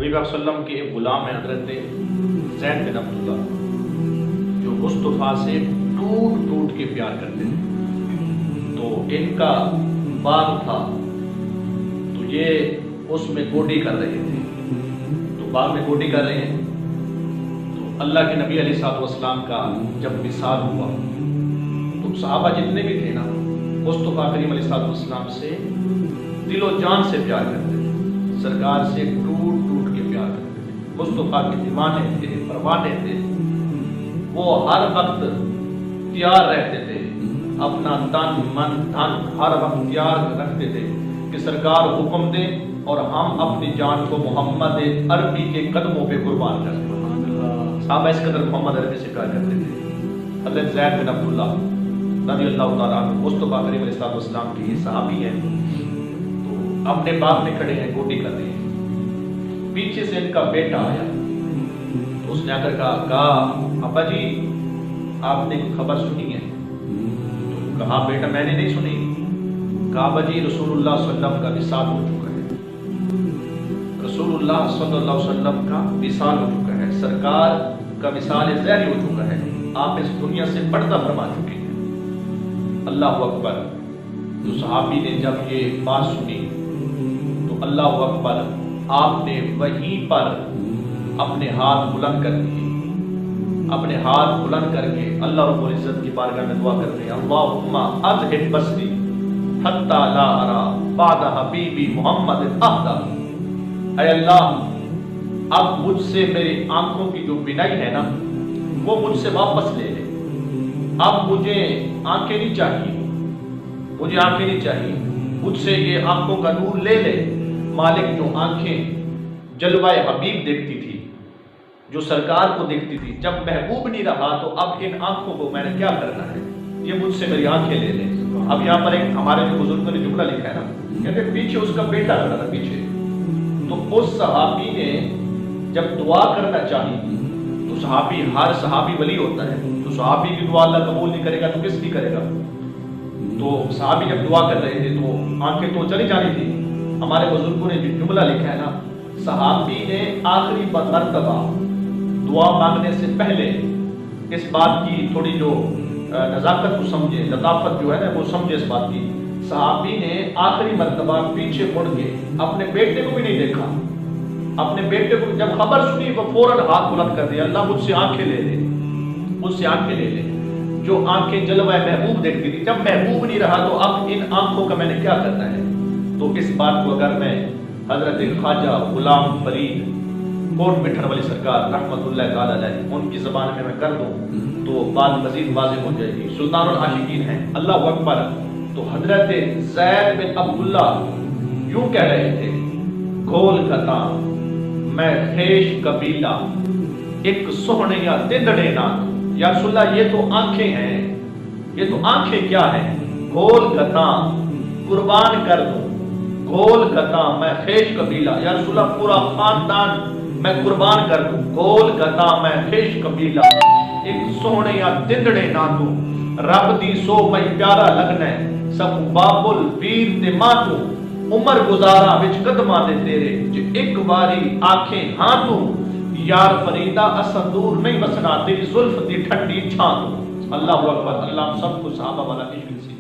نبی پاک صلی اللہ علیہ وسلم کے ایک غلام ہیں حضرت زید بن عبداللہ، جو مصطفیٰ سے ٹوٹ ٹوٹ کے پیار کرتے تھے. تو ان کا باغ تھا، تو یہ اس میں گوڈی کر رہے تھے. تو باغ میں گوڈی کر رہے ہیں، تو اللہ کے نبی علیہ الصلوۃ والسلام کا جب وصال ہوا تو صحابہ جتنے بھی تھے نا، مصطفیٰ کریم علیہ الصلوۃ والسلام سے دل و جان سے پیار کرتے تھے، سرکار سے ٹوٹ ٹوٹ کے پیار کرتے تھے. مصطفیٰ کے دیوانے تھے، پروانے تھے. وہ ہر وقت تیار رہتے تھے، اپنا تن من دھن ہر وقت تیار رکھتے تھے کہ سرکار حکم دیں اور ہم اپنی جان کو محمد عربی کے قدموں پہ قربان کر دیں. صحابہ اس قدر محمد عربی سے پیار کرتے تھے. حضرت زید بن عبداللہ رضی اللہ تعالیٰ عنہ مصطفیٰ کریم علیہ الصلوۃ والسلام کے یہ صحابی ہیں. تو اپنے باغ میں کھڑے ہیں، گوڈی کر رہے ہیں. پیچھے سے ان کا بیٹا آیا، تو اس نے آ کر کہا ابا جی آپ نے خبر سنی ہے؟ تو کہا بیٹا میں نے نہیں سنی. کہا ابا جی رسول اللہ صلی اللہ علیہ وسلم کا وصال ہو چکا ہے. رسول اللہ صلی اللہ علیہ وسلم کا وصال ہو چکا ہے، سرکار کا وصال ظاہر ہو چکا ہے، آپ اس دنیا سے پردہ فرما چکے ہیں. اللہ اکبر. تو صحابی نے جب یہ بات سنی تو اللہ اکبر، آپ نے وہیں پر اپنے ہاتھ بلند کر دیے. اپنے ہاتھ بلند کر کے اللہ رب العزت کی بارگاہ میں دعا کرتے ہیں، اللہم اذہب بصری حتی لا ارى بعد حبیبی محمد احدا. اے اللہ اب مجھ سے میری آنکھوں کی جو بینائی ہے نا وہ مجھ سے واپس لے لے. اب مجھے آنکھیں نہیں چاہیے، مجھے آنکھیں نہیں چاہیے، مجھ سے یہ آنکھوں کا نور لے لے. مالک جو آنکھیں جلوہ حبیب دیکھتی تھی، جو سرکار کو دیکھتی تھی، جب محبوب نہیں رہا تو اب ان آنکھوں کو میں نے کیا کرنا ہے، یہ مجھ سے میری آنکھیں لے لیں. اب یہاں پر ایک ہمارے جو بزرگوں نے جملہ لکھا ہے نا، کہتے ہیں پیچھے اس کا بیٹا کھڑا تھا پیچھے. تو اس صحابی نے جب دعا کرنا چاہی، تو صحابی ہر صحابی ولی ہوتا ہے، تو صحابی کی دعا اللہ قبول نہیں کرے گا تو کس کی کرے گا. تو صحابی جب دعا کر رہے تھے تو آنکھیں تو چلی جانی تھی. ہمارے بزرگوں نے جو جملہ لکھا ہے نا، صحابی نے آخری مرتبہ دعا مانگنے سے پہلے اس بات کی تھوڑی جو نزاکت کو سمجھے، لطافت جو ہے نا وہ سمجھے اس بات کی. صحابی نے آخری مرتبہ پیچھے مڑ کے اپنے بیٹے کو بھی نہیں دیکھا. اپنے بیٹے کو جب خبر سنی وہ فوراً ہاتھ بلند کر دیا، اللہ مجھ سے آنکھیں لے لے، مجھ سے آنکھیں لے لے. جو آنکھیں جلوہ محبوب دیکھتی تھی، جب محبوب نہیں رہا تو اب ان آنکھوں کا میں نے کیا کرنا ہے. تو اس بات کو اگر میں حضرت خواجہ غلام فرید کوٹ مٹھر والی سرکار رحمت اللہ تعالی علیہ ان کی زبان میں کر دوں تو بات مزید واضح ہو جائے گی. سلطان العاشقین ہیں، اللہ اکبر. تو حضرت زید بن عبداللہ یوں کہہ رہے تھے، گول کتا میں خیش قبیلہ ایک سوہنے یا تندڑے نہ. یا رسول اللہ یہ تو آنکھیں ہیں، یہ تو آنکھیں کیا ہیں. گول کتا قربان کر دوں، گول کتا میں خیش قبیلہ، یا رسول اللہ پورا خاندان میں قربان کر دوں. گول کتا میں خیش قبیلہ ایک سوہنے یا تندڑے نہ دوں. رب دی سو میں پیارا لگنا سب بابل ویر تے ماتوں. عمر گزارا وچ قدماں دے تیرے جو ایک باری آنکھیں ہاں تو. یار فریدہ اسد دور نہیں وسنا تیری زلف دی ٹھنڈی چھاں تو. اللہ اکبر. اللہ سب کو صحابہ والا عشق